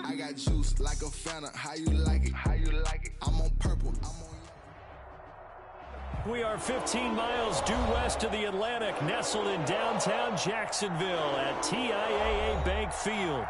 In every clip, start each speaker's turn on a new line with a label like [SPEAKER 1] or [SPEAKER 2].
[SPEAKER 1] I got juice like a Fanta. How you like it? How you like it? I'm on purple. I'm on.
[SPEAKER 2] We are 15 miles due west of the Atlantic, nestled in downtown Jacksonville at TIAA Bank Field.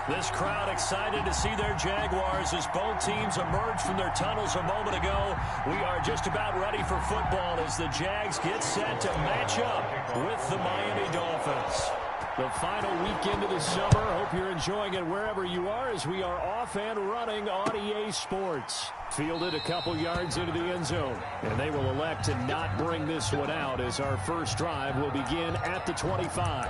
[SPEAKER 2] This crowd excited to see their Jaguars as both teams emerged from their tunnels a moment ago. We are just about ready for football as the Jags get set to match up with the Miami Dolphins. The final weekend of the summer. Hope you're enjoying it wherever you are as we are off and running on EA Sports. Fielded a couple yards into the end zone. And they will elect to not bring this one out as our first drive will begin at the 25.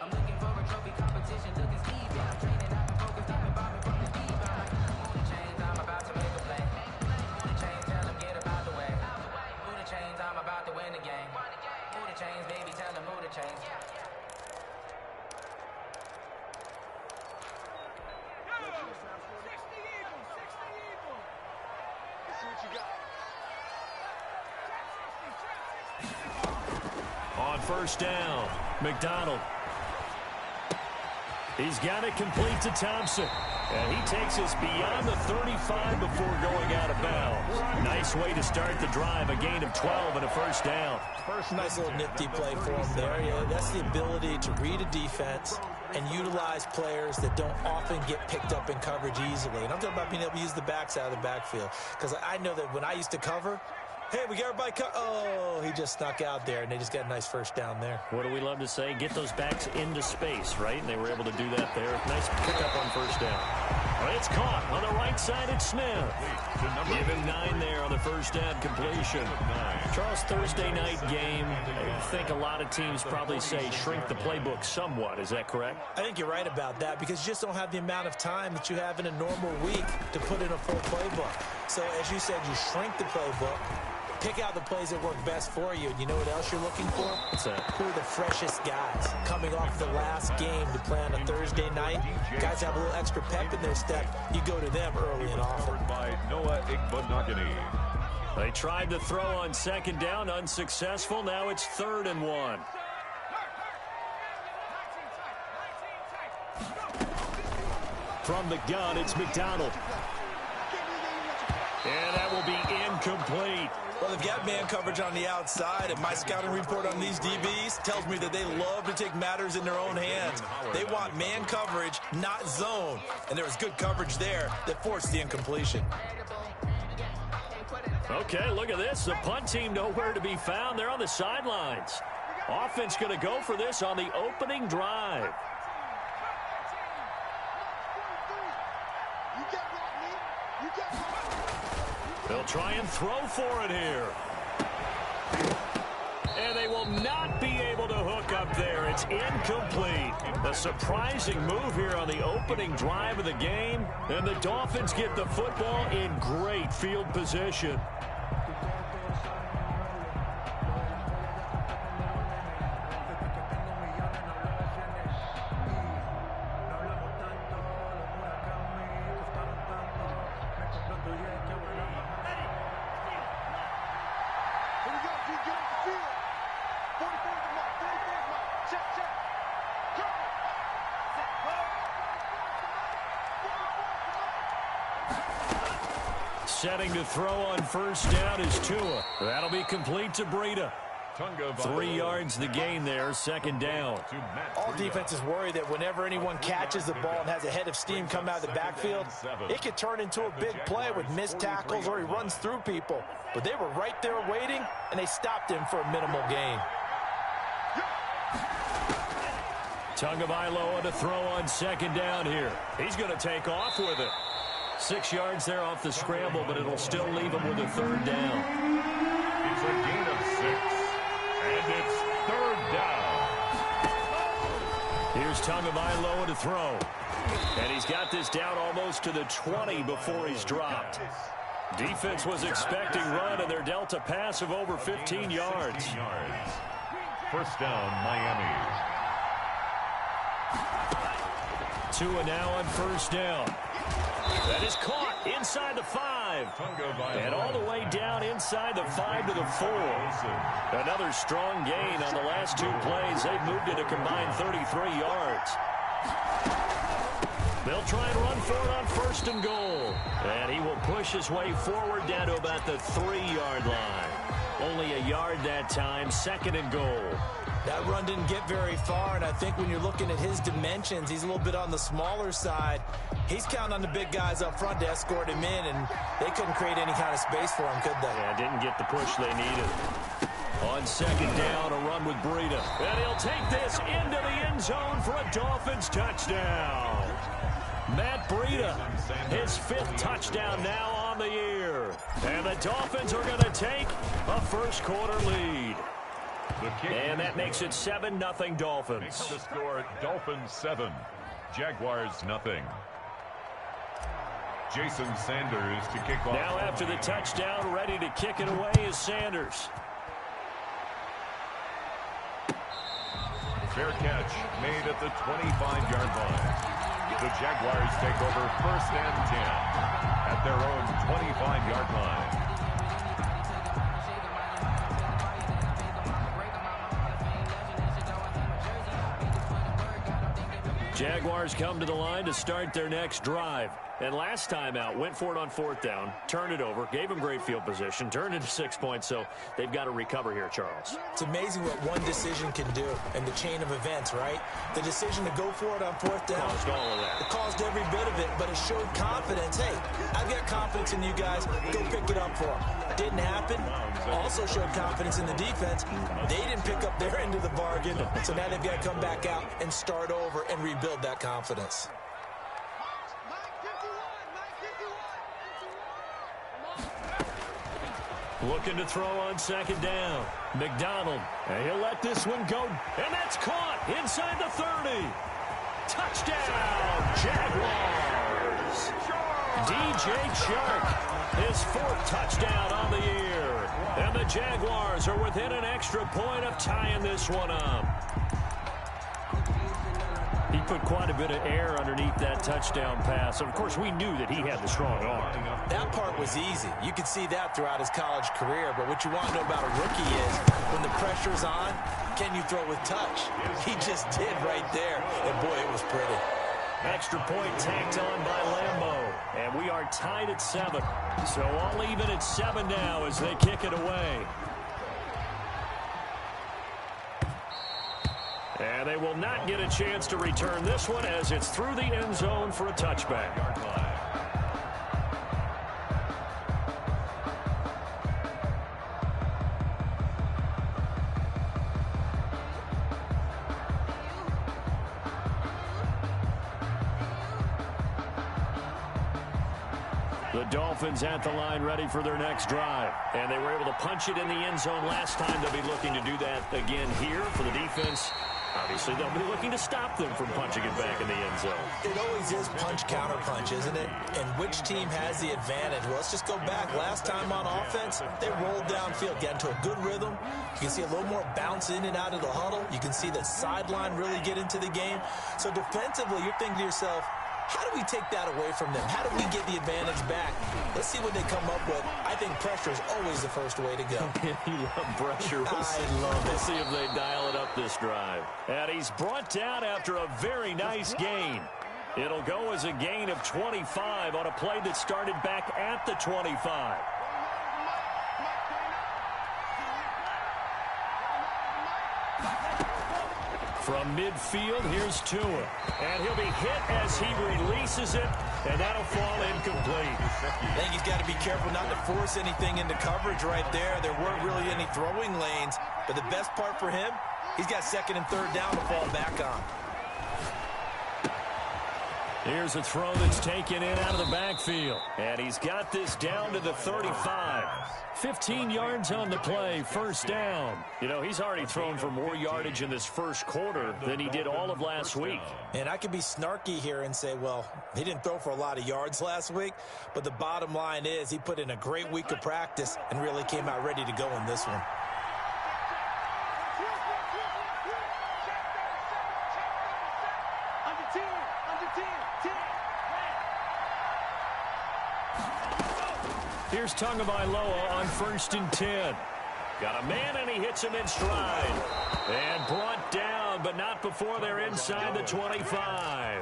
[SPEAKER 3] I'm looking for a trophy competition, looking Steve. I'm training, I've been focused, I've been bombing from the speed. Move the chains, I'm about to make a play. Move the chains, tell them get about the way. Move the chains, I'm about to win the game. Move the chains, baby, tell them move the chains.
[SPEAKER 2] On first down, McDonald. He's got it complete to Thompson. And he takes us beyond the 35 before going out of bounds. Nice way to start the drive, a gain of 12 and a first down.
[SPEAKER 4] Nice little nifty play for him there. Yeah, that's the ability to read a defense and utilize players that don't often get picked up in coverage easily. And I'm talking about being able to use the backs out of the backfield. Because I know that when I used to cover, hey, we got everybody oh, he just snuck out there, and they just got a nice first down there.
[SPEAKER 2] What do we love to say? Get those backs into space, right? And they were able to do that there. Nice pickup on first down. Well, it's caught on the right side. It's Smith. Give him 9 there on the first down completion. Charles, Thursday night game. I think a lot of teams probably say shrink the playbook somewhat. Is that correct?
[SPEAKER 4] I think you're right about that because you just don't have the amount of time that you have in a normal week to put in a full playbook. So, as you said, you shrink the playbook. Pick out the plays that work best for you. And you know what else you're looking for?
[SPEAKER 2] What's that?
[SPEAKER 4] Who are the freshest guys coming off the last game to play on a Thursday night? Guys have a little extra pep in their step. You go to them early and often.
[SPEAKER 5] By Noah Igbenogany.
[SPEAKER 2] They tried to throw on second down, unsuccessful. Now it's 3rd and 1. From the gun, it's McDonald. And that will be incomplete.
[SPEAKER 4] Well, they've got man coverage on the outside, and my scouting report on these DBs tells me that they love to take matters in their own hands. They want man coverage, not zone. And there was good coverage there that forced the incompletion.
[SPEAKER 2] Okay, look at this. The punt team nowhere to be found. They're on the sidelines. Offense going to go for this on the opening drive. They'll try and throw for it here. And they will not be able to hook up there. It's incomplete. A surprising move here on the opening drive of the game. And the Dolphins get the football in great field position. Setting to throw on first down is Tua. That'll be complete to Breida. 3 yards the gain there, second down.
[SPEAKER 4] All defenses worry that whenever anyone catches the ball and has a head of steam come out of the backfield, it could turn into a big play with missed tackles or he runs through people. But they were right there waiting, and they stopped him for a minimal gain.
[SPEAKER 2] Tagovailoa to throw on second down here. He's going to take off with it. 6 yards there off the scramble, but it'll still leave him with a third down.
[SPEAKER 5] It's a gain of 6, and it's third down.
[SPEAKER 2] Here's Tagovailoa to throw. And he's got this down almost to the 20 before he's dropped. Defense was expecting run, and they're dealt a pass of over 15 yards.
[SPEAKER 5] First down, Miami.
[SPEAKER 2] Tua now on first down. That is caught inside the 5. And all the way down inside the 5 to the 4. Another strong gain on the last 2 plays. They've moved it a combined 33 yards. They'll try and run for it on first and goal. And he will push his way forward down to about the 3-yard line. Only a yard that time, second and goal.
[SPEAKER 4] That run didn't get very far, and I think when you're looking at his dimensions, he's a little bit on the smaller side. He's counting on the big guys up front to escort him in, and they couldn't create any kind of space for him, could they?
[SPEAKER 2] Yeah, didn't get the push they needed. On second down, a run with Breida. And he'll take this into the end zone for a Dolphins touchdown. Matt Breida, his 5th touchdown now on the year. And the Dolphins are going to take a first-quarter lead. And that makes it 7-0 Dolphins.
[SPEAKER 5] The score, Dolphins 7, Jaguars 0. Jason Sanders to kick off.
[SPEAKER 2] Now after the touchdown, ready to kick it away is Sanders.
[SPEAKER 5] Fair catch made at the 25-yard line. The Jaguars take over first and 10 at their own 25-yard line.
[SPEAKER 2] Jaguars come to the line to start their next drive. And last time out, went for it on fourth down, turned it over, gave them great field position, turned into 6 points, so they've got to recover here, Charles.
[SPEAKER 4] It's amazing what one decision can do in the chain of events, right? The decision to go for it on fourth down.
[SPEAKER 2] Caused all of that.
[SPEAKER 4] It caused every bit of it, but it showed confidence. Hey, I've got confidence in you guys. Go pick it up for them. Didn't happen. Also showed confidence in the defense. They didn't pick up their end of the bargain, so now they've got to come back out and start over and rebuild that confidence.
[SPEAKER 2] Looking to throw on second down. McDonald, and he'll let this one go. And that's caught inside the 30. Touchdown, Jaguars. DJ Chark, his 4th touchdown on the year. And the Jaguars are within an extra point of tying this one up. He put quite a bit of air underneath that touchdown pass. Of course, we knew that he had the strong arm.
[SPEAKER 4] That part was easy. You could see that throughout his college career. But what you want to know about a rookie is when the pressure's on, can you throw with touch? He just did right there. And, boy, it was pretty.
[SPEAKER 2] Extra point tacked on by Lambeau. And we are tied at 7. So all even at 7 now as they kick it away. And they will not get a chance to return this one as it's through the end zone for a touchback. The Dolphins at the line ready for their next drive. And they were able to punch it in the end zone last time. They'll be looking to do that again here for the defense. Obviously, they'll be looking to stop them from punching it back in the end zone.
[SPEAKER 4] It always is punch-counter-punch, isn't it? And which team has the advantage? Well, let's just go back. Last time on offense, they rolled downfield, got into a good rhythm. You can see a little more bounce in and out of the huddle. You can see the sideline really get into the game. So defensively, you're thinking to yourself, How do we take that away from them? How do we get the advantage back? Let's see what they come up with. I think pressure is always the first way to go.
[SPEAKER 2] You love pressure. We'll see if they dial it up this drive. And he's brought down after a very nice gain. It'll go as a gain of 25 on a play that started back at the 25. From midfield, here's Tua. And he'll be hit as he releases it, and that'll fall incomplete.
[SPEAKER 4] I think he's got to be careful not to force anything into coverage right there. There weren't really any throwing lanes, but the best part for him, he's got second and third down to fall back on.
[SPEAKER 2] Here's a throw that's taken in out of the backfield. And he's got this down to the 35. 15 yards on the play, first down. You know, he's already thrown for more yardage in this first quarter than he did all of last week.
[SPEAKER 4] And I could be snarky here and say, well, he didn't throw for a lot of yards last week, but the bottom line is he put in a great week of practice and really came out ready to go in this one.
[SPEAKER 2] Here's Tagovailoa on 1st and 10. Got a man, and he hits him in stride. And brought down, but not before they're inside the 25.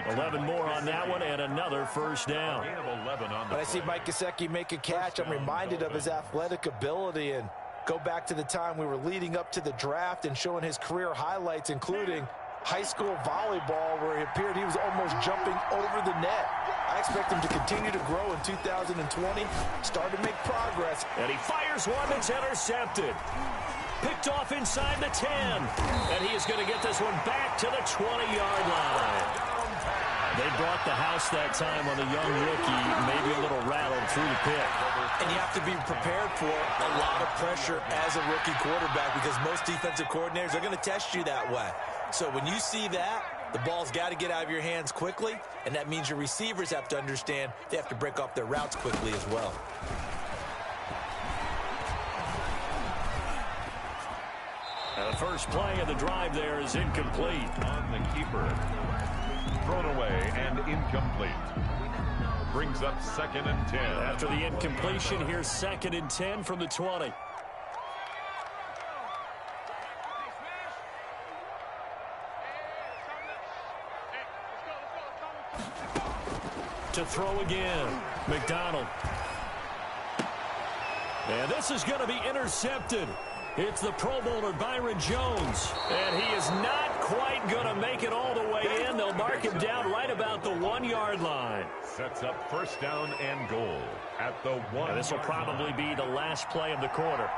[SPEAKER 2] 11 more on that one, and another first down.
[SPEAKER 4] When I see Mike Gesicki make a catch, I'm reminded of his athletic ability. And go back to the time we were leading up to the draft and showing his career highlights, including high school volleyball, where it appeared he was almost jumping over the net. I expect him to continue to grow in 2020, start to make progress.
[SPEAKER 2] And he fires one that's intercepted. Picked off inside the 10. And he is going to get this one back to the 20-yard line. They brought the house that time on the young rookie, maybe a little rattled through the pit.
[SPEAKER 4] And you have to be prepared for a lot of pressure as a rookie quarterback, because most defensive coordinators are going to test you that way. So when you see that, the ball's got to get out of your hands quickly, and that means your receivers have to understand they have to break off their routes quickly as well.
[SPEAKER 2] The first play of the drive there is incomplete.
[SPEAKER 5] On the keeper. Thrown away and incomplete. Brings up 2nd and 10.
[SPEAKER 2] After the incompletion, here's 2nd and 10 from the 20. To throw again, McDonald. And this is going to be intercepted. It's the Pro Bowler Byron Jones. And he is not quite going to make it all the way in. They'll mark him down right about the 1-yard line.
[SPEAKER 5] Sets up first down and goal at the 1.
[SPEAKER 2] This will probably be the last play of the quarter.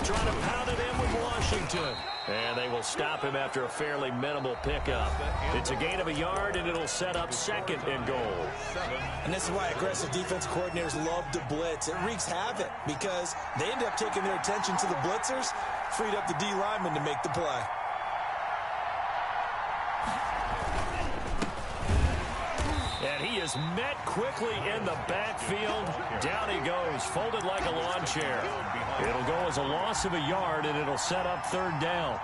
[SPEAKER 2] Trying to pound it in with Washington. And they will stop him after a fairly minimal pickup. It's a gain of a yard, and it'll set up 2nd and goal.
[SPEAKER 4] And this is why aggressive defense coordinators love to blitz. It wreaks havoc because they end up taking their attention to the blitzers, freed up the D lineman to make the play.
[SPEAKER 2] And he is met quickly in the backfield. Down he goes, folded like a lawn chair. It'll go as a loss of a yard, and it'll set up 3rd down.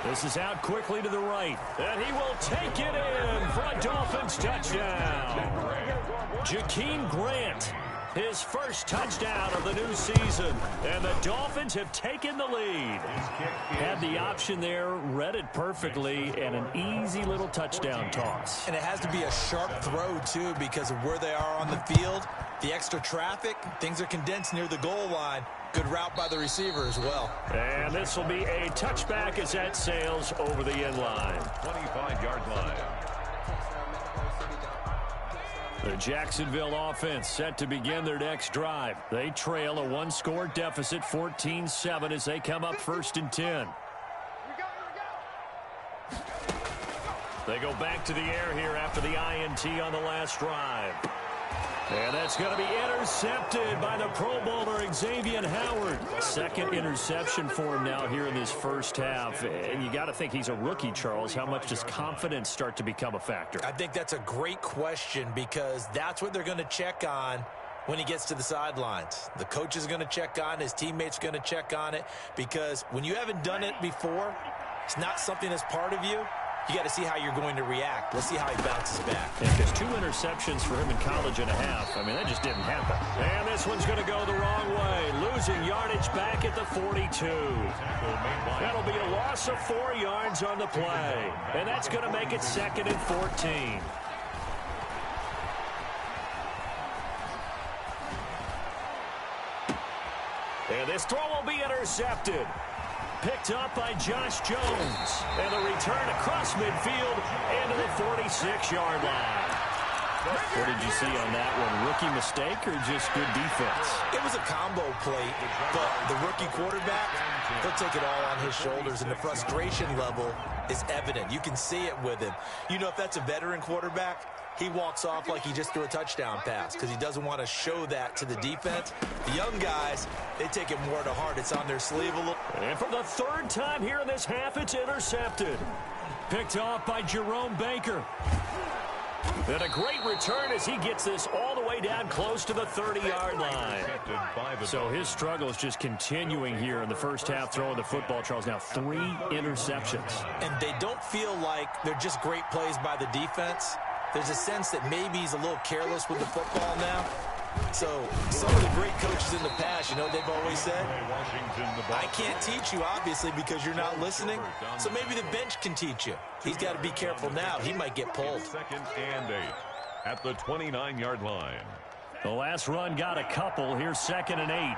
[SPEAKER 2] This is out quickly to the right, and he will take it in for a Dolphins touchdown. Jakeem Grant, his first touchdown of the new season, and the Dolphins have taken the lead. Had the option there, read it perfectly, and an easy little touchdown toss.
[SPEAKER 4] And it has to be a sharp throw, too, because of where they are on the field. The extra traffic, things are condensed near the goal line. Good route by the receiver as well.
[SPEAKER 2] And this will be a touchback as that sails over the end line.
[SPEAKER 5] 25-yard line.
[SPEAKER 2] The Jacksonville offense set to begin their next drive. They trail a 1-score deficit, 14-7, as they come up 1st and 10. They go back to the air here after the INT on the last drive. And that's going to be intercepted by the Pro Bowler, Xavier Howard. Second interception for him now here in this first half. And you got to think he's a rookie, Charles. How much does confidence start to become a factor?
[SPEAKER 4] I think that's a great question because that's what they're going to check on when he gets to the sidelines. The coach is going to check on, his teammates are going to check on it, because when you haven't done it before, it's not something that's part of you. You got to see how you're going to react. Let's see how he bounces back.
[SPEAKER 2] Yeah, because 2 interceptions for him in college and a half. I mean, that just didn't happen. And this one's going to go the wrong way. Losing yardage back at the 42. That'll be a loss of 4 yards on the play. And that's going to make it 2nd and 14. And this throw will be intercepted. Picked up by Josh Jones. And the return across midfield into the 46-yard line. What did you see on that one? Rookie mistake or just good defense?
[SPEAKER 4] It was a combo play, but the rookie quarterback, he'll take it all on his shoulders, and the frustration level is evident. You can see it with him. You know, if that's a veteran quarterback, he walks off like he just threw a touchdown pass because he doesn't want to show that to the defense. The young guys, they take it more to heart. It's on their sleeve a little.
[SPEAKER 2] And for the 3rd time here in this half, it's intercepted. Picked off by Jerome Baker. And a great return as he gets this all the way down close to the 30-yard line. So his struggle is just continuing here in the first half, throwing the football, Charles. Now 3 interceptions.
[SPEAKER 4] And they don't feel like they're just great plays by the defense. There's a sense that maybe he's a little careless with the football now. So some of the great coaches in the past, you know what they've always said? I can't teach you, obviously, because you're not listening. So maybe the bench can teach you. He's got to be careful now. He might get pulled.
[SPEAKER 5] 2nd and 8 at the 29-yard line.
[SPEAKER 2] The last run got a couple. Here's 2nd and 8.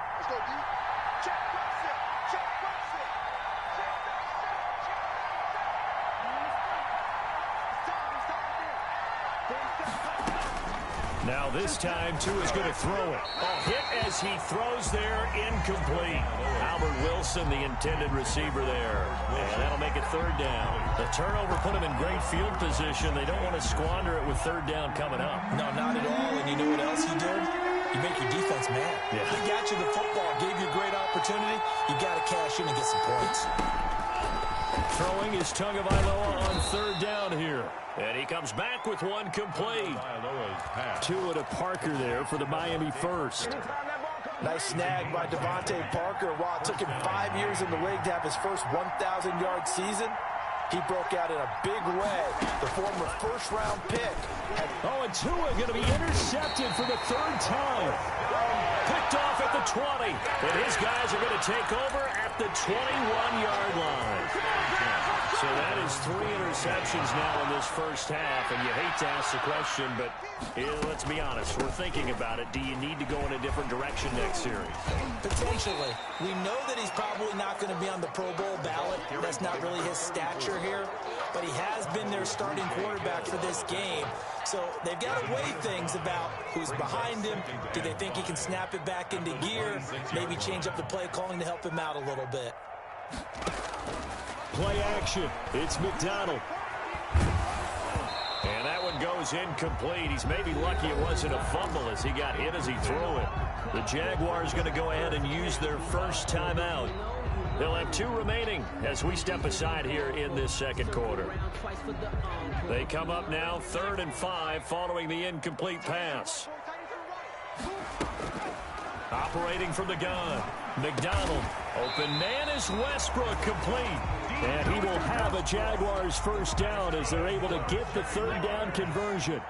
[SPEAKER 2] Now this time, Tua is going to throw it. A hit as he throws there, incomplete. Albert Wilson, the intended receiver there. And that'll make it 3rd down. The turnover put him in great field position. They don't want to squander it with 3rd down coming up.
[SPEAKER 4] No, not at all. And you know what else he did? You make your defense mad.
[SPEAKER 2] Yeah.
[SPEAKER 4] He got you the football, gave you a great opportunity. You got to cash in and get some points.
[SPEAKER 2] Throwing is Tagovailoa on 3rd down here. And he comes back with one complete. Tua to Parker there for the Miami first.
[SPEAKER 4] Nice snag by Devontae Parker. While it took him 5 years in the league to have his first 1,000-yard season, he broke out in a big way. The former first-round pick.
[SPEAKER 2] And Tua going to be intercepted for the 3rd time. Picked off at the 20. And his guys are going to take over at the 21-yard line. So that is 3 interceptions now in this first half. And you hate to ask the question, but let's be honest. We're thinking about it. Do you need to go in a different direction next series?
[SPEAKER 4] Potentially. We know that he's probably not going to be on the Pro Bowl ballot. That's not really his stature here. But he has been their starting quarterback for this game. So they've got to weigh things about who's behind him. Do they think he can snap it back into gear? Maybe change up the play calling to help him out a little bit.
[SPEAKER 2] Play action. It's McDonald. And that one goes incomplete. He's maybe lucky it wasn't a fumble as he got hit as he threw it. The Jaguars going to go ahead and use their first timeout. They'll have 2 remaining as we step aside here in this 2nd quarter. They come up now 3rd and 5 following the incomplete pass. Operating from the gun. McDonald. Open man is Westbrook, complete. And he will have a Jaguars first down as they're able to get the 3rd down conversion.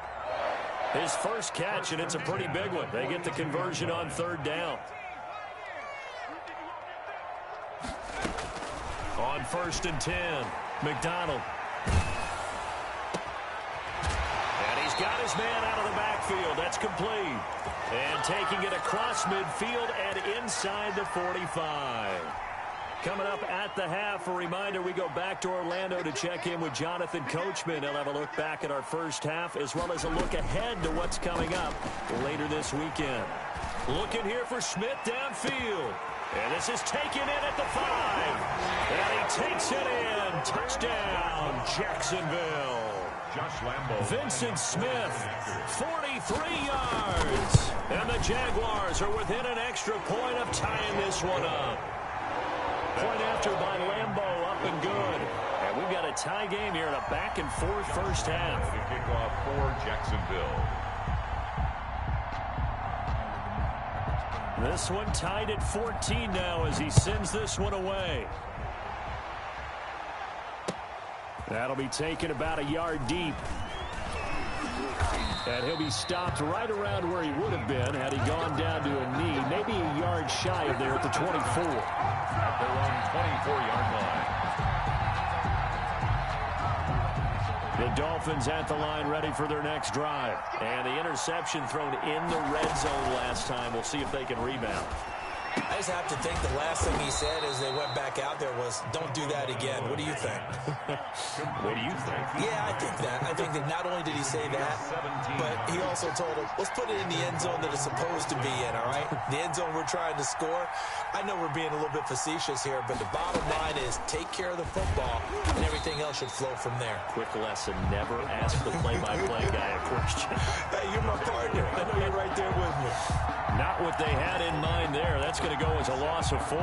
[SPEAKER 2] His first catch, and it's a pretty big one. They get the conversion on 3rd down. On 1st and 10, McDonald. And he's got his man out of the backfield. That's complete. And taking it across midfield and inside the 45. Coming up at the half, a reminder, we go back to Orlando to check in with Jonathan Coachman. He'll have a look back at our first half as well as a look ahead to what's coming up later this weekend. Looking here for Smith downfield. And this is taken in at the 5. And he takes it in. Touchdown, Jacksonville.
[SPEAKER 5] Josh Lambo.
[SPEAKER 2] Vincent Smith, 43 yards. And the Jaguars are within an extra point of tying this one up. Point after by Lambo, up and good. And we've got a tie game here in a back-and-forth first half.
[SPEAKER 5] The kickoff for Jacksonville.
[SPEAKER 2] This one tied at 14 now as he sends this one away. That'll be taken about a yard deep. And he'll be stopped right around where he would have been had he gone down to a knee, maybe a yard shy of there at the 24.
[SPEAKER 5] At their own 24-yard line.
[SPEAKER 2] The Dolphins at the line ready for their next drive. And the interception thrown in the red zone last time. We'll see if they can rebound.
[SPEAKER 4] I just have to think the last thing he said as they went back out there was, don't do that again. What do you think?
[SPEAKER 2] What do you think?
[SPEAKER 4] Yeah, I think that. I think that not only did he say that, but he also told him, let's put it in the end zone that it's supposed to be in, all right? The end zone we're trying to score. I know we're being a little bit facetious here, but the bottom line is take care of the football, and everything else should flow from there.
[SPEAKER 2] Quick lesson, never ask the play-by-play guy a question.
[SPEAKER 4] Hey, you're my partner. I know you're right there with me.
[SPEAKER 2] Not what they had in mind there. That's going to go as a loss of 4.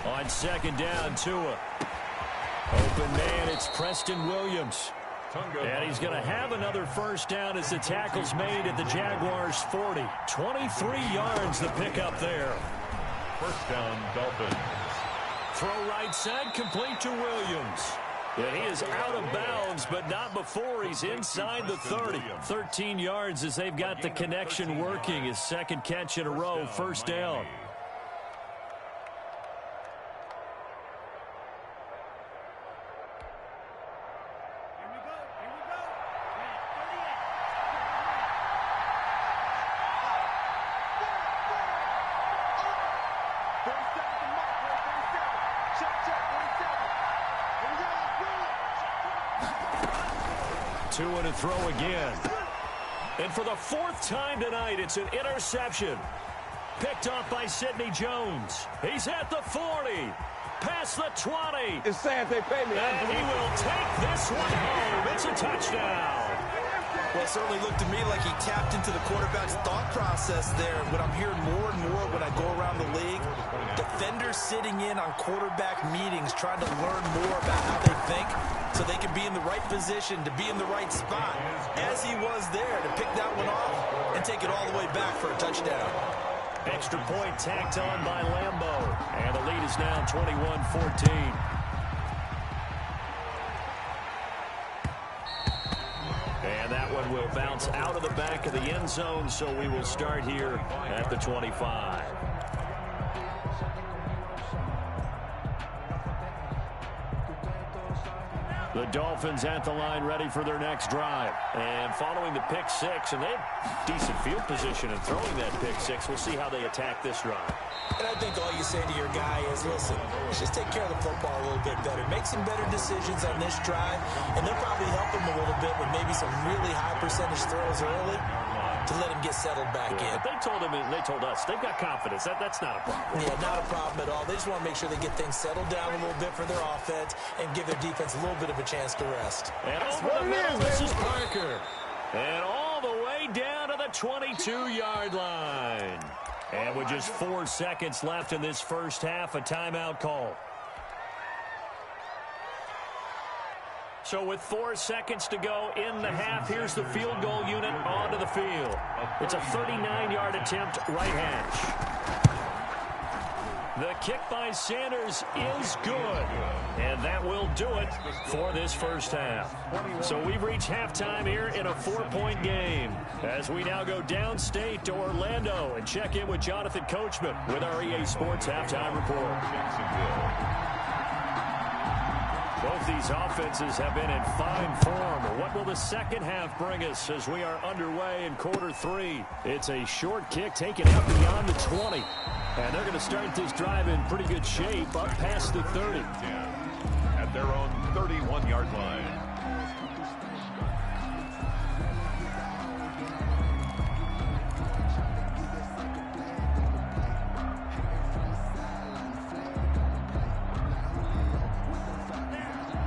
[SPEAKER 2] On second down, Tua. Open man, it's Preston Williams. And he's going to have another first down as the tackle's made at the Jaguars' 40. 23 yards the pickup there.
[SPEAKER 5] First down, Dolphins.
[SPEAKER 2] Throw right side, complete to Williams. And he is out of bounds, but not before he's inside the 30. 13 yards as they've got the connection working. His second catch in a row, first down. Tua to throw again. And for the 4th time tonight, it's an interception. Picked off by Sidney Jones. He's at the 40. Past the 20.
[SPEAKER 6] It's sad they pay me.
[SPEAKER 2] And he will take this one home. It's a touchdown.
[SPEAKER 4] Well, it certainly looked to me like he tapped into the quarterback's thought process there. What I'm hearing more and more when I go around the league, defenders sitting in on quarterback meetings trying to learn more about how they think so they can be in the right position to be in the right spot, as he was there to pick that one off and take it all the way back for a touchdown.
[SPEAKER 2] Extra point tacked on by Lambo. And the lead is now 21-14. And that one will bounce out of the back of the end zone, so we will start here at the 25. The Dolphins at the line ready for their next drive. And following the pick six, and they have decent field position in throwing that pick six. We'll see how they attack this drive.
[SPEAKER 4] And I think all you say to your guy is, listen, let's just take care of the football a little bit better. Make some better decisions on this drive, and they'll probably help him a little bit with maybe some really high percentage throws early to let him get settled back in.
[SPEAKER 2] But they told him, and they told us, they've got confidence. That's not a problem.
[SPEAKER 4] Yeah, not a problem at all. They just want to make sure they get things settled down a little bit for their offense and give their defense a little bit of a chance to rest.
[SPEAKER 2] And over the middle, this is Parker. And all the way down to the 22-yard line. And with just 4 seconds left in this first half, a timeout call. So with 4 seconds to go in the half, here's the field goal unit onto the field. It's a 39-yard attempt, right hash. The kick by Sanders is good. And that will do it for this first half. So we've reached halftime here in a 4-point game. As we now go downstate to Orlando and check in with Jonathan Coachman with our EA Sports Halftime Report.
[SPEAKER 5] Both
[SPEAKER 2] these offenses have been in fine form. What will the second half bring us as we are underway in quarter 3? It's a short kick taken out beyond the 20. And they're going to start this drive in pretty good shape up past the 30.
[SPEAKER 5] At their own 31-yard line.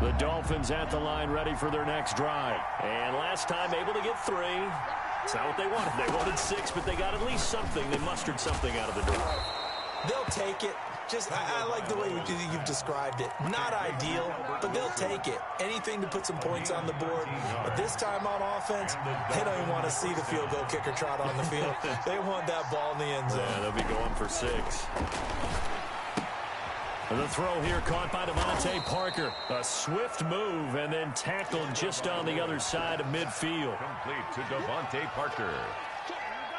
[SPEAKER 2] The Dolphins at the line ready for their next drive. And last time able to get 3. It's not what they wanted. They wanted 6, but they got at least something. They mustered something out of the drive.
[SPEAKER 4] They'll take it. I like the way you've described it. Not ideal, but they'll take it. Anything to put some points on the board. But this time on offense, they don't even want to see the field goal kicker trot on the field. They want that ball in the end zone.
[SPEAKER 2] Yeah, they'll be going for 6. The throw here caught by Devontae Parker. A swift move and then tackled just on the other side of midfield.
[SPEAKER 5] Complete to Devontae Parker.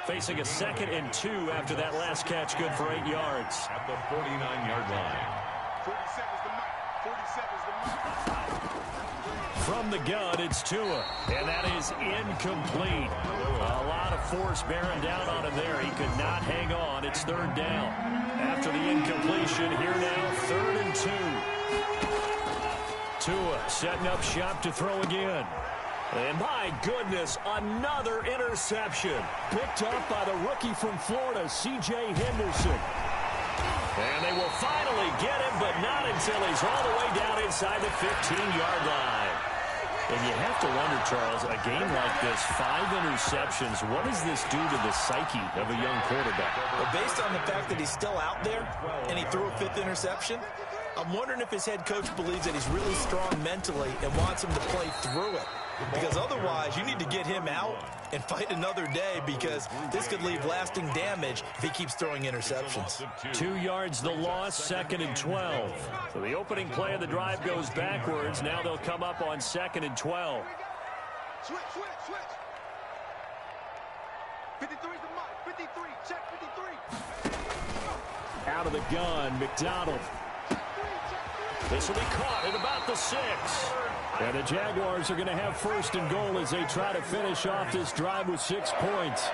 [SPEAKER 2] Facing a 2nd and 2 after that last catch, good for 8 yards.
[SPEAKER 5] At the 49-yard line.
[SPEAKER 6] 40 seconds to mark. 40 seconds to mark.
[SPEAKER 2] From the gun, it's Tua, and that is incomplete. A lot of force bearing down on him there. He could not hang on. It's 3rd down. After the incompletion, here now, 3rd and 2. Tua setting up shop to throw again. And my goodness, another interception. Picked up by the rookie from Florida, C.J. Henderson. And they will finally get him, but not until he's all the way down inside the 15-yard line. And you have to wonder, Charles, a game like this, 5 interceptions, what does this do to the psyche of a young quarterback?
[SPEAKER 4] Well, based on the fact that he's still out there and he threw a 5th interception, I'm wondering if his head coach believes that he's really strong mentally and wants him to play through it. Because otherwise, you need to get him out and fight another day, because this could leave lasting damage if he keeps throwing interceptions.
[SPEAKER 2] 2 yards the loss, 2nd and 12. So the opening play of the drive goes backwards. Now they'll come up on 2nd and 12.
[SPEAKER 6] Switch. 53 is the mark. 53. Check 53.
[SPEAKER 2] Out of the gun, McDonald. This will be caught at about the 6. And the Jaguars are going to have 1st and goal as they try to finish off this drive with 6 points.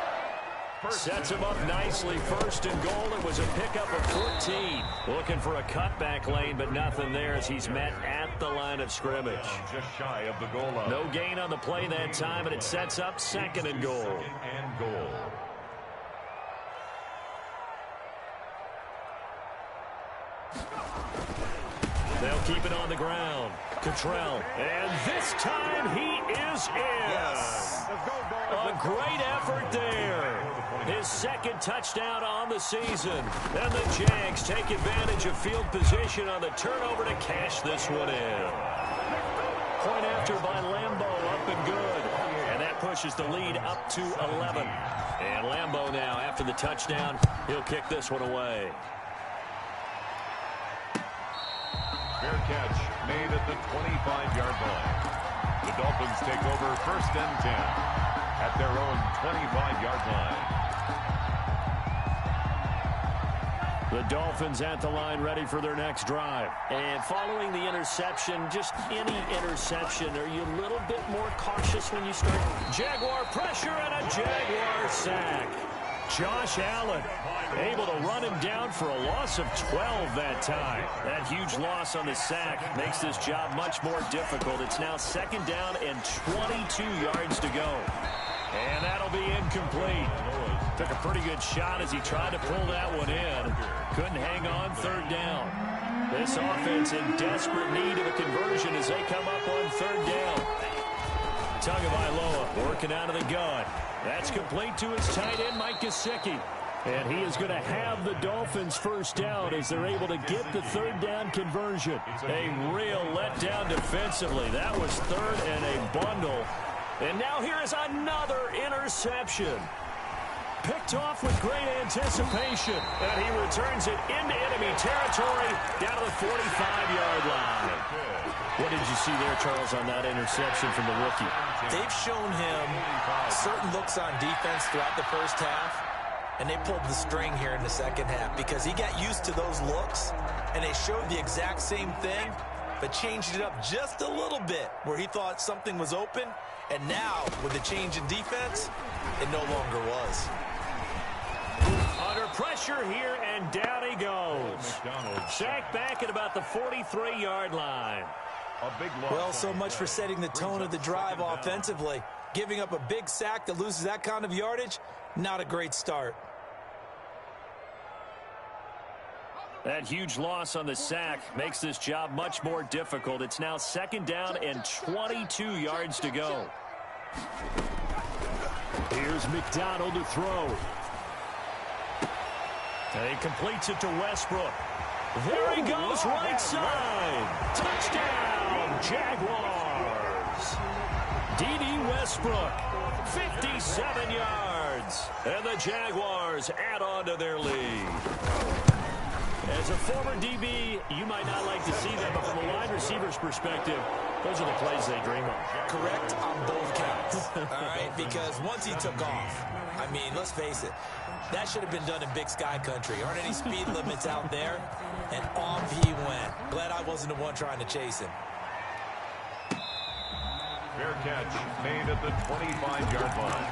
[SPEAKER 2] Sets him up nicely. 1st and goal. It was a pickup of 14. Looking for a cutback lane, but nothing there as he's met at the line of scrimmage.
[SPEAKER 5] Just shy of the goal line.
[SPEAKER 2] No gain on the play that time, and it sets up 2nd and goal.
[SPEAKER 5] 2nd and goal.
[SPEAKER 2] They'll keep it on the ground. Cottrell. And this time he is in.
[SPEAKER 4] Yes.
[SPEAKER 2] A great effort there. His 2nd touchdown on the season. And the Jags take advantage of field position on the turnover to cash this one in. Point after by Lambeau, up and good. And that pushes the lead up to 11. And Lambeau now, after the touchdown, he'll kick this one away.
[SPEAKER 5] Fair catch made at the 25-yard line. The Dolphins take over 1st and 10 at their own 25-yard line.
[SPEAKER 2] The Dolphins at the line ready for their next drive. And following the interception, just any interception, are you a little bit more cautious when you start? Jaguar pressure and a Jaguar sack. Josh Allen able to run him down for a loss of 12 that time. That huge loss on the sack makes this job much more difficult. It's now 2nd down and 22 yards to go. And that'll be incomplete. Took a pretty good shot as he tried to pull that one in. Couldn't hang on, 3rd down. This offense in desperate need of a conversion as they come up on 3rd down. Tagovailoa working out of the gun. That's complete to his tight end, Mike Gesicki. And he is going to have the Dolphins 1st down as they're able to get the 3rd down conversion. A real letdown defensively. That was 3rd and a bundle. And now here is another interception. Picked off with great anticipation. And he returns it into enemy territory down to the 45-yard line. What did you see there, Charles, on that interception from the rookie?
[SPEAKER 4] They've shown him certain looks on defense throughout the 1st half, and they pulled the string here in the 2nd half because he got used to those looks, and they showed the exact same thing, but changed it up just a little bit where he thought something was open, and now, with the change in defense, it no longer was.
[SPEAKER 2] Under pressure here, and down he goes. Sacked back at about the 43-yard line.
[SPEAKER 4] Well, so much for setting the tone of the drive offensively. Giving up a big sack that loses that kind of yardage, not a great start.
[SPEAKER 2] That huge loss on the sack makes this job much more difficult. It's now 2nd down and 22 yards to go. Here's McDonald to throw. And he completes it to Westbrook. There he goes, right side. Touchdown, Jaguars. D.D. Westbrook, 57 yards. And the Jaguars add on to their lead. As a former DB, you might not like to see that, but from a wide receiver's perspective, those are the plays they dream of.
[SPEAKER 4] Correct on both counts, all right? Because once he took off, I mean, let's face it, that should have been done in Big Sky country. Aren't any speed limits out there? And off he went. Glad I wasn't the one trying to chase him.
[SPEAKER 5] Fair catch made at the 25-yard line.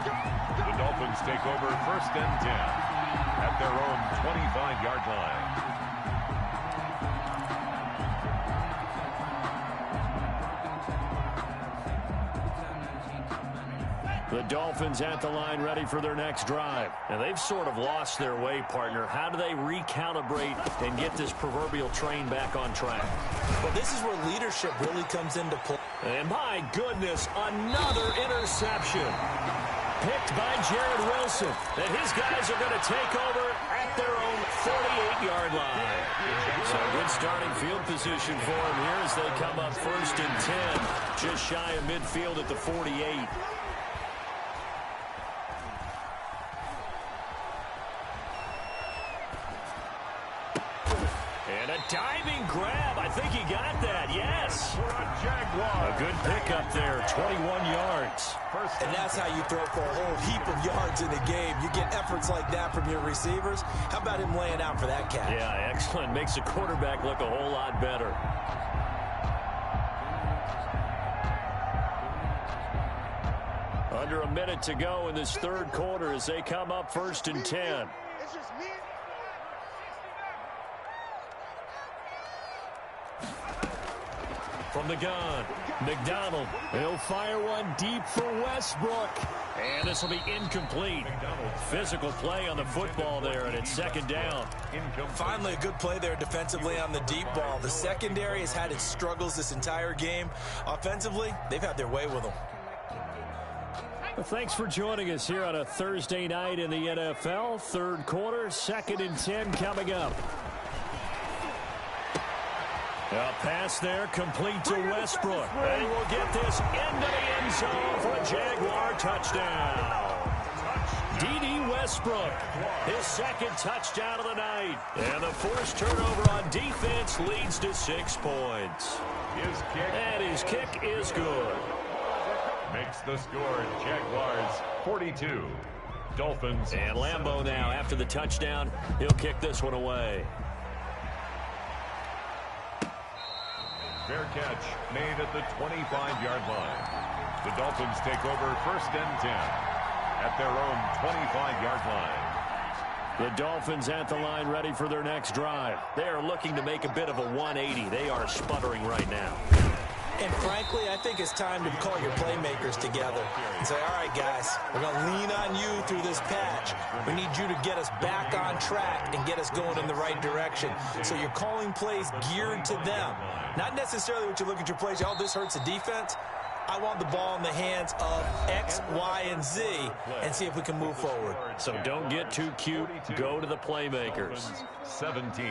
[SPEAKER 5] The Dolphins take over 1st and 10 at their own 25-yard line.
[SPEAKER 2] The Dolphins at the line ready for their next drive. And they've sort of lost their way, partner. How do they recalibrate and get this proverbial train back on track?
[SPEAKER 4] Well, this is where leadership really comes into play.
[SPEAKER 2] And my goodness, another interception. Picked by Jared Wilson. And his guys are going to take over at their own 48-yard line. So good starting field position for them here as they come up 1st and 10. Just shy of midfield at the 48. Diving grab. I think he got that. Yes. A good pickup there. 21 yards.
[SPEAKER 4] And that's how you throw for a whole heap of yards in a game. You get efforts like that from your receivers. How about him laying out for that catch?
[SPEAKER 2] Yeah, excellent. Makes the quarterback look a whole lot better. Under a minute to go in this 3rd quarter as they come up 1st and 10. From the gun, McDonald. He'll fire one deep for Westbrook. And this will be incomplete. Physical play on the football there, and it's 2nd down.
[SPEAKER 4] Finally, a good play there defensively on the deep ball. The secondary has had its struggles this entire game. Offensively, they've had their way with them.
[SPEAKER 2] Well, thanks for joining us here on a Thursday night in the NFL. 3rd quarter, 2nd and 10 coming up. A pass there, complete to Westbrook. And he will get this into the end zone for a Jaguar touchdown. D.D. Westbrook, his 2nd touchdown of the night. And the forced turnover on defense leads to 6 points. And his kick is good.
[SPEAKER 5] Makes the score Jaguars 42. Dolphins.
[SPEAKER 2] And Lambeau now, after the touchdown, he'll kick this one away.
[SPEAKER 5] Fair catch made at the 25-yard line. The Dolphins take over 1st and 10 at their own 25-yard line.
[SPEAKER 2] The Dolphins at the line ready for their next drive. They are looking to make a bit of a 180. They are sputtering right now.
[SPEAKER 4] And frankly, I think it's time to call your playmakers together and say, all right, guys, we're going to lean on you through this patch. We need you to get us back on track and get us going in the right direction. So you're calling plays geared to them. Not necessarily what you look at your plays, oh, this hurts the defense. I want the ball in the hands of X, Y, and Z and see if we can move forward.
[SPEAKER 2] So don't get too cute. Go to the playmakers.
[SPEAKER 5] 17.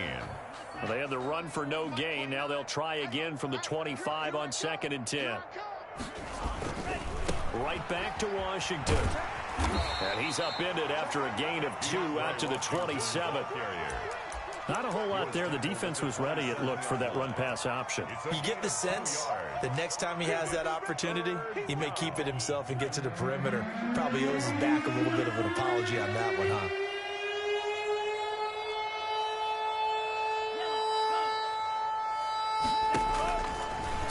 [SPEAKER 2] Well, they had the run for no gain. Now they'll try again from the 25 on 2nd and 10. Right back to Washington. And he's upended after a gain of 2 out to the 27. Not a whole lot there. The defense was ready, it looked, for that run-pass option.
[SPEAKER 4] You get the sense that next time he has that opportunity, he may keep it himself and get to the perimeter. Probably owes his back a little bit of an apology on that one, huh?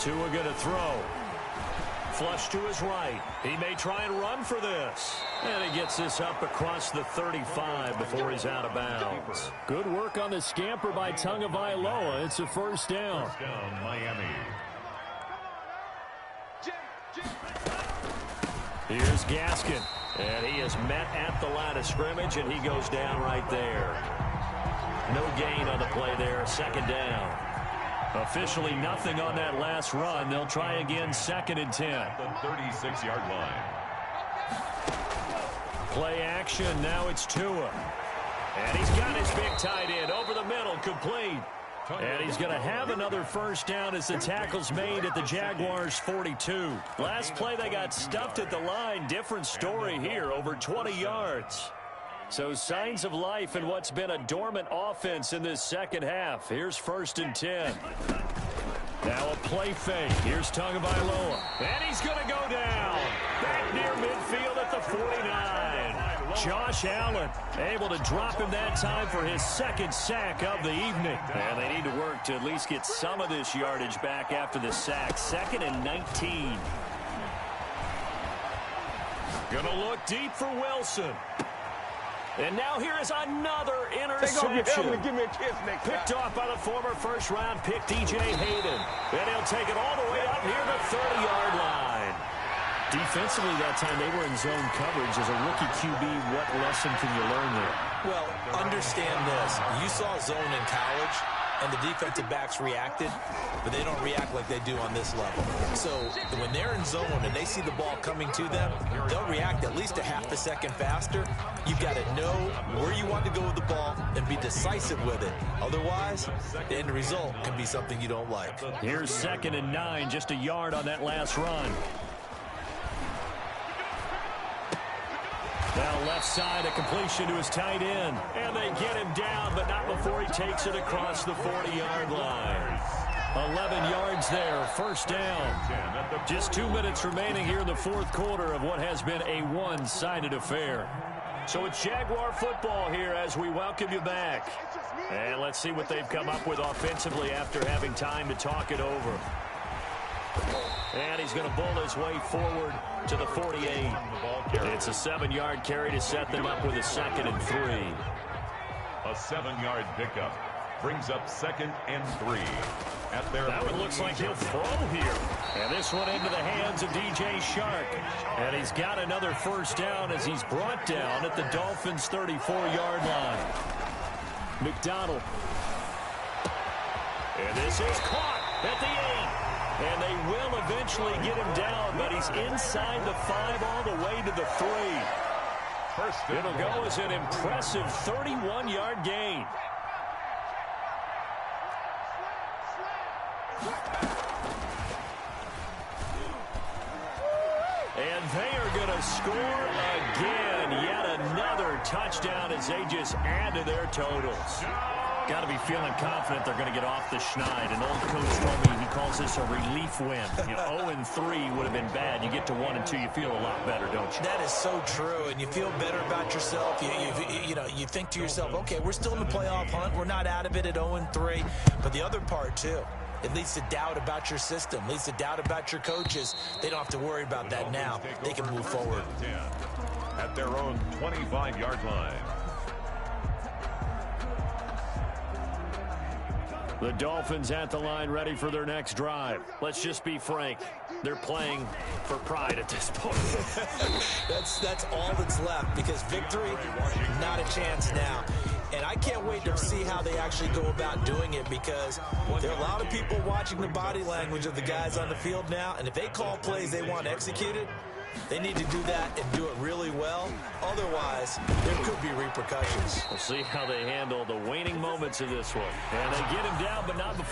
[SPEAKER 2] Tua going to throw. Flush to his right. He may try and run for this. And he gets this up across the 35 before he's out of bounds.
[SPEAKER 7] Good work on the scamper by Tagovailoa. It's a first down.
[SPEAKER 5] First down, Miami.
[SPEAKER 2] Here's Gaskin. And he is met at the line of scrimmage, and he goes down right there. No gain on the play there. Second down. Officially nothing on that last run. They'll try again, 2nd and 10.
[SPEAKER 5] At the 36-yard line.
[SPEAKER 2] Play action. Now it's Tua. And he's got his big tight end over the middle, complete. And he's going to have another first down as the tackle's made at the Jaguars' 42. Last play, they got stuffed at the line. Different story here, over 20 yards. So signs of life in what's been a dormant offense in this second half. Here's 1st and 10. Now a play fake. Here's Tagovailoa. And he's going to go down. Back near midfield at the 49. Josh Allen able to drop him that time for his 2nd sack of the evening. And they need to work to at least get some of this yardage back after the sack. 2nd and 19. Going to look deep for Wilson. And now here is another interception.
[SPEAKER 6] Give me a kiss next
[SPEAKER 2] Picked off by the former first-round pick, DJ Hayden. And he'll take it all the way up near the 30-yard line. Defensively that time, they were in zone coverage. As a rookie QB, what lesson can you learn there?
[SPEAKER 4] Well, understand this. You saw zone in college, and the defensive backs reacted, but they don't react like they do on this level. So when they're in zone and they see the ball coming to them, they'll react at least a half a second faster. You've got to know where you want to go with the ball and be decisive with it. Otherwise, the end result can be something you don't like.
[SPEAKER 2] Here's 2nd and 9, just a yard on that last run. Now left side, a completion to his tight end. And they get him down, but not before he takes it across the 40-yard line. 11 yards there, first down. Just 2 minutes remaining here in the fourth quarter of what has been a one-sided affair. So it's Jaguar football here as we welcome you back. And let's see what they've come up with offensively after having time to talk it over. And he's going to bull his way forward to the 48. It's a 7-yard carry to set them up with a 2nd and 3.
[SPEAKER 5] A 7-yard pickup brings up 2nd and 3. At their
[SPEAKER 2] that one looks like he'll throw here. And this one into the hands of DJ Shark. And he's got another first down as he's brought down at the Dolphins' 34-yard line. McDonald. And this is caught at the 8. And they will eventually get him down, but he's inside the 5 all the way to the 3. It'll go as an impressive 31-yard gain. And they are going to score again. Yet another touchdown as they just add to their totals. Got to be feeling confident they're going to get off the schneid. An old coach told me he calls this a relief win. 0-3 would have been bad. You get to 1-2, you feel a lot better, don't you?
[SPEAKER 4] That is so true, and you feel better about yourself. You think to yourself, okay, we're still in the playoff hunt. We're not out of it at 0-3. But the other part, too, it leads to doubt about your system, leads to doubt about your coaches. They don't have to worry about that now. They can move forward.
[SPEAKER 5] At their own 25-yard line.
[SPEAKER 2] The Dolphins at the line, ready for their next drive. Let's just be frank. They're playing for pride at this point.
[SPEAKER 4] That's all that's left, because victory, not a chance now. And I can't wait to see how they actually go about doing it, because there are a lot of people watching the body language of the guys on the field now, and if they call plays they want executed, they need to do that and do it really well. Otherwise, there could be repercussions.
[SPEAKER 2] We'll see how they handle the waning moments of this one. And they get him down, but not before.